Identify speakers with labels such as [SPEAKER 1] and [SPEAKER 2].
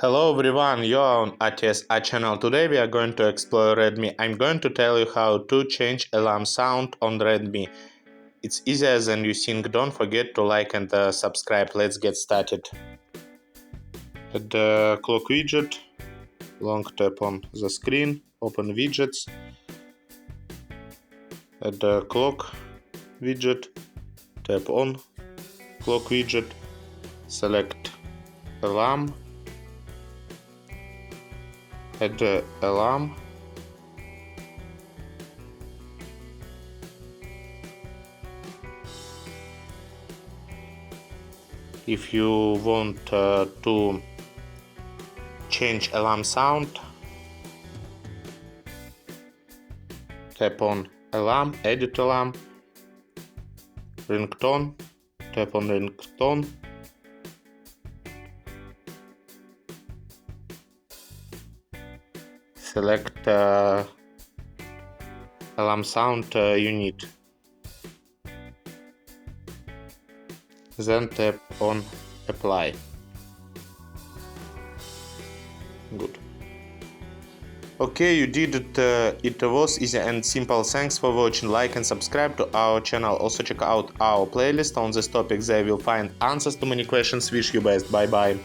[SPEAKER 1] Hello everyone, you are on ATSA channel. Today we are going to explore Redmi. I'm going to tell you how to change alarm sound on Redmi. It's easier than you think. Don't forget to like and subscribe. Let's get started. At the clock widget, long tap on the screen, open widgets. At the clock widget, tap on clock widget, select alarm. Add the alarm. If you want to change alarm sound, tap on alarm, edit alarm, ringtone, tap on ringtone. Select alarm sound you need. Then tap on apply. Good. Okay, you did it. It was easy and simple. Thanks for watching. Like and subscribe to our channel. Also check out our playlist on this topic. There you will find answers to many questions. Wish you best. Bye bye.